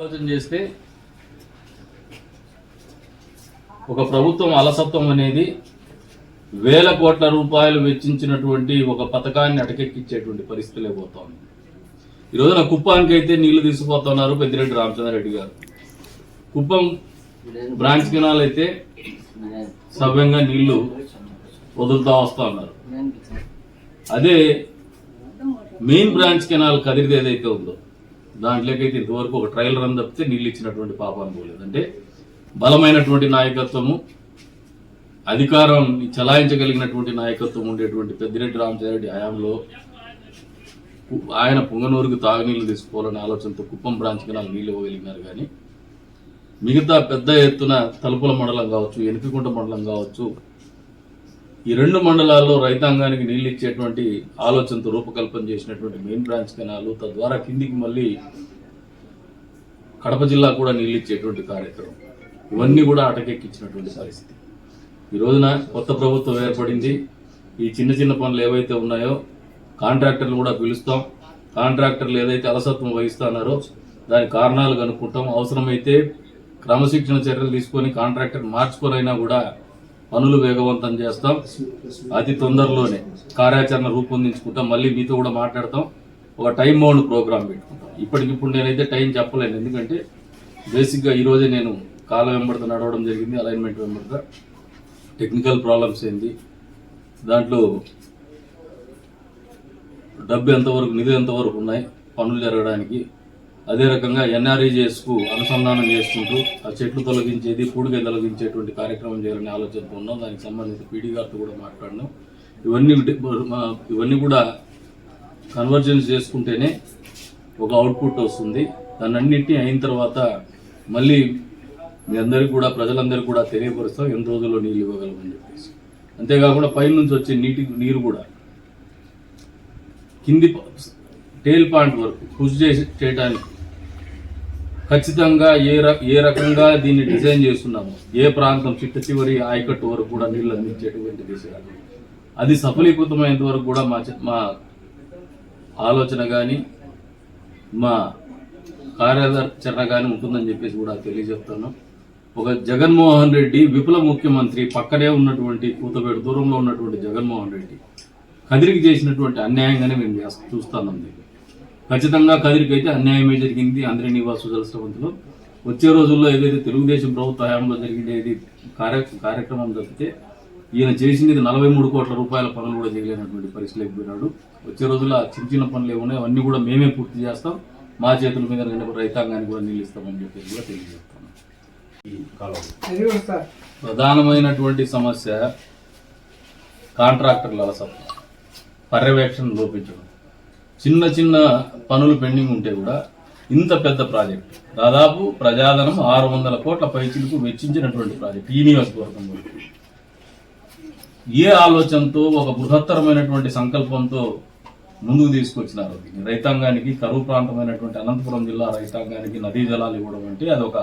ఆలోచన చేస్తే ఒక ప్రభుత్వం అలసత్వం అనేది వేల కోట్ల రూపాయలు వెచ్చించినటువంటి ఒక పథకాన్ని అటకెక్కించేటువంటి పరిస్థితులే పోతా ఉంది. ఈ రోజున కుప్పానికి అయితే నీళ్లు తీసుకుపోతున్నారు పెద్దిరెడ్డి రామచంద్రారెడ్డి గారు. కుప్పం బ్రాంచ్ కెనాల్ అయితే సవ్యంగా నీళ్లు వదులుతా వస్తా ఉన్నారు. అదే మెయిన్ బ్రాంచ్ కెనాల్ కదిరిది ఏదైతే ఉందో దాంట్లోకైతే ఇంతవరకు ఒక ట్రయల్ రన్ తప్పితే నీళ్ళు ఇచ్చినటువంటి పాపాన్ని పోలేదు. అంటే బలమైనటువంటి నాయకత్వము, అధికారం చలాయించగలిగినటువంటి నాయకత్వం ఉండేటువంటి పెద్దిరెడ్డి రామచంద్రారెడ్డి హయాంలో ఆయన పుంగనూరుకు తాగునీళ్లు తీసుకోవాలనే ఆలోచనతో కుప్పం బ్రాంచ్ కెనాల్ నీళ్ళు ఇవ్వగలిగినారు. కానీ మిగతా పెద్ద ఎత్తున తలుపుల మండలం కావచ్చు, ఎనికికుంట మండలం కావచ్చు, ఈ రెండు మండలాల్లో రైతాంగానికి నీళ్లు ఇచ్చేటువంటి ఆలోచనతో రూపకల్పన చేసినటువంటి మెయిన్ బ్రాంచ్ కెనాలు, తద్వారా కిందికి మళ్ళీ కడప జిల్లా కూడా నీళ్లు ఇచ్చేటువంటి కార్యక్రమం, ఇవన్నీ కూడా అటకెక్కించినటువంటి పరిస్థితి. ఈ రోజున కొత్త ప్రభుత్వం ఏర్పడింది. ఈ చిన్న చిన్న పనులు ఏవైతే ఉన్నాయో కాంట్రాక్టర్లు కూడా పిలుస్తాం. కాంట్రాక్టర్లు ఏదైతే అలసత్వం వహిస్తున్నారో దాని కారణాలు కనుక్కుంటాం. అవసరమైతే క్రమశిక్షణ చర్యలు తీసుకొని కాంట్రాక్టర్ మార్చుకోరైనా కూడా పనులు వేగవంతం చేస్తాం. అతి తొందరలోనే కార్యాచరణ రూపొందించుకుంటాం. మళ్ళీ మీతో కూడా మాట్లాడతాం. ఒక టైం బౌండ్ ప్రోగ్రామ్ పెట్టుకుంటాం. ఇప్పటికిప్పుడు నేనైతే టైం చెప్పలేను, ఎందుకంటే బేసిక్గా ఈరోజే నేను కాలం వెంబడితో నడవడం జరిగింది. అలైన్మెంట్ వెంబడిగా టెక్నికల్ ప్రాబ్లమ్స్ ఏంది, దాంట్లో డబ్బు ఎంతవరకు, నిధి ఎంతవరకు ఉన్నాయి పనులు జరగడానికి, అదే రకంగా ఎన్ఆర్ఈజేఎస్కు అనుసంధానం చేసుకుంటూ ఆ చెట్లు తొలగించేది, పూడిగా తొలగించేటువంటి కార్యక్రమం చేయాలని ఆలోచనతో ఉన్నాం. దానికి సంబంధించి పీడీ గారితో కూడా మాట్లాడినాం. ఇవన్నీ కూడా కన్వర్జెన్స్ చేసుకుంటేనే ఒక అవుట్పుట్ వస్తుంది. దాన్ని అన్నింటినీ అయిన తర్వాత మళ్ళీ మీ అందరికీ కూడా, ప్రజలందరికీ కూడా తెలియపరుస్తాం ఎన్ని రోజుల్లో నీళ్ళు ఇవ్వగలమని చెప్పేసి. అంతేకాకుండా పైనుంచి వచ్చే నీరు కూడా కింది టేల్ పాయింట్ వరకు కృషి చేయడానికి ఖచ్చితంగా ఏ రకంగా దీన్ని డిజైన్ చేస్తున్నాము, ఏ ప్రాంతం చిట్ట చివరి ఆయకట్టు వరకు కూడా నీళ్లు అందించేటువంటి దిశగా అది సఫలీకృతమైనంత వరకు కూడా మా ఆలోచన కానీ మా కార్యాచరణ కానీ ఉంటుందని చెప్పేసి కూడా తెలియజెప్తున్నాం. ఒక జగన్మోహన్ రెడ్డి విపుల ముఖ్యమంత్రి, పక్కనే ఉన్నటువంటి కూతవేడు దూరంలో ఉన్నటువంటి జగన్మోహన్ రెడ్డి కదిరికి చేసినటువంటి అన్యాయంగానే మేము చూస్తున్నాం. ఖచ్చితంగా కదిరికి అయితే అన్యాయమే జరిగింది. అందరి నివాసు జలస్రవంతిలో వచ్చే రోజుల్లో ఏదైతే తెలుగుదేశం ప్రభుత్వ హయాంలో జరిగేది కార్యక్రమం తప్పితే ఈయన చేసింది 43 కోట్ల రూపాయల పనులు కూడా చేయలేనటువంటి పరిస్థితిలోకి పోయినాడు. వచ్చే రోజుల్లో చిన్న చిన్న పనులు ఏమున్నాయి అవన్నీ కూడా మేమే పూర్తి చేస్తాం. మా చేతుల మీద రైతాంగానికి కూడా నీళ్ళు ఇస్తామని చెప్పేసి కూడా తెలియజేస్తాం. ప్రధానమైనటువంటి సమస్య కాంట్రాక్టర్ల అలసత్వం, పర్యవేక్షణ లోపించడం. చిన్న చిన్న పనులు పెండింగ్ ఉంటే కూడా ఇంత పెద్ద ప్రాజెక్ట్, దాదాపు ప్రజాధనం 600 కోట్ల పైచిలకు వెచ్చించినటువంటి ప్రాజెక్ట్ ఈ నియోజకవర్గంలో ఏ ఆలోచనతో, ఒక బృహత్తరమైనటువంటి సంకల్పంతో ముందుకు తీసుకొచ్చినారు. రైతాంగానికి, కరువు ప్రాంతమైనటువంటి అనంతపురం జిల్లా రైతాంగానికి నదీ జలాలు ఇవ్వడం అంటే అదొక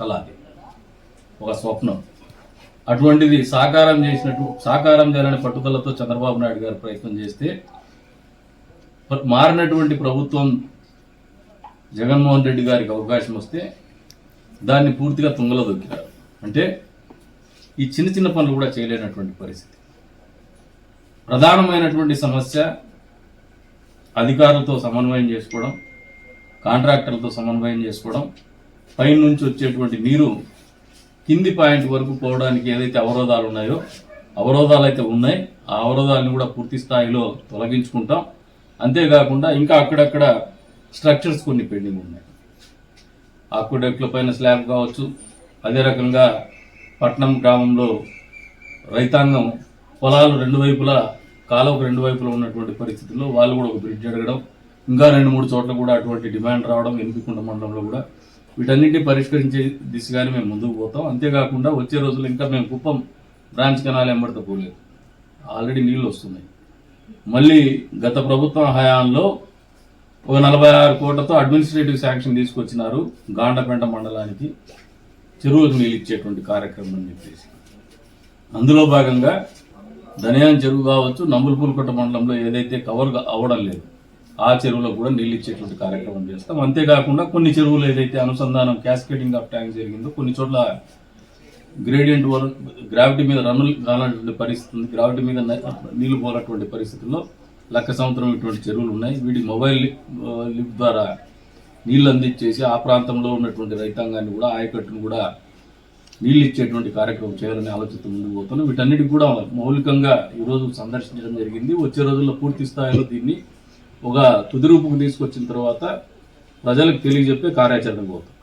కళ, అది ఒక స్వప్నం. అటువంటిది సాకారం చేయాలని పట్టుదలతో చంద్రబాబు నాయుడు గారు ప్రయత్నం చేస్తే మారినటువంటి ప్రభుత్వం జగన్మోహన్ రెడ్డి గారికి అవకాశం వస్తే దాన్ని పూర్తిగా తుంగలో దొక్కినారు. అంటే ఈ చిన్న చిన్న పనులు కూడా చేయలేనటువంటి పరిస్థితి. ప్రధానమైనటువంటి సమస్య అధికారులతో సమన్వయం చేసుకోవడం, కాంట్రాక్టర్లతో సమన్వయం చేసుకోవడం, పైన నుంచి వచ్చేటువంటి నీరు కింది పాయింట్ వరకు పోవడానికి ఏదైతే అవరోధాలు ఉన్నాయో, అవరోధాలు అయితే ఉన్నాయి, ఆ అవరోధాలను కూడా పూర్తి స్థాయిలో తొలగించుకుంటాం. అంతేకాకుండా ఇంకా అక్కడక్కడ స్ట్రక్చర్స్ కొన్ని పెండింగ్ ఉన్నాయి. ఆక్విడక్ట్ల పైన స్లాబ్ కావచ్చు, అదే రకంగా పట్నం గ్రామంలో రైతాంగం పొలాలు రెండు వైపులా, కాలువకు రెండు వైపులా ఉన్నటువంటి పరిస్థితుల్లో వాళ్ళు కూడా ఒక బ్రిడ్జ్ అడగడం, ఇంకా 2-3 చోట్ల కూడా అటువంటి డిమాండ్ రావడం, ఎనికికుంట మండలంలో కూడా వీటన్నింటినీ పరిష్కరించే దిశగానే మేము ముందుకు పోతాం. అంతేకాకుండా వచ్చే రోజుల్లో ఇంకా మేము కుప్పం బ్రాంచ్ కెనాల్ ఎంబడితో పోలేదు, ఆల్రెడీ నీళ్ళు వస్తున్నాయి. మళ్ళీ గత ప్రభుత్వం హయాంలో ఒక 46 కోట్లతో అడ్మినిస్ట్రేటివ్ శాంక్షన్ తీసుకొచ్చినారు గాండపేంట మండలానికి చెరువులకు నీళ్ళు ఇచ్చేటువంటి కార్యక్రమం అని చెప్పేసి. అందులో భాగంగా ధనియాన్ చెరువు కావచ్చు, నంబులపూలకొట్ట మండలంలో ఏదైతే కవర్ అవ్వడం లేదు ఆ చెరువులకు కూడా నీళ్ళు ఇచ్చేటువంటి కార్యక్రమం చేస్తాం. అంతేకాకుండా కొన్ని చెరువులు ఏదైతే అనుసంధానం క్యాస్కేటింగ్ ఆఫ్ ట్యాంక్ జరిగిందో కొన్ని చోట్ల గ్రేడియంట్ గ్రావిటీ మీద రన్నులు కానటువంటి పరిస్థితి ఉంది. గ్రావిటీ మీద నీళ్లు పోనటువంటి పరిస్థితుల్లో లక్క సంవత్సరం ఇటువంటి చెరువులు ఉన్నాయి. వీటి మొబైల్ లిఫ్ట్ ద్వారా నీళ్లు అందించేసి ఆ ప్రాంతంలో ఉన్నటువంటి రైతాంగాన్ని కూడా ఆయకట్టును కూడా నీళ్ళు ఇచ్చేటువంటి కార్యక్రమం చేయాలని ఆలోచనతో ముందుకు పోతున్నాం. వీటన్నిటికి కూడా మౌలికంగా ఈరోజు సందర్శించడం జరిగింది. వచ్చే రోజుల్లో పూర్తి స్థాయిలో దీన్ని ఒక తుది రూపుకు తీసుకొచ్చిన తర్వాత ప్రజలకు తెలియజెప్పే కార్యాచరణకు పోతాం.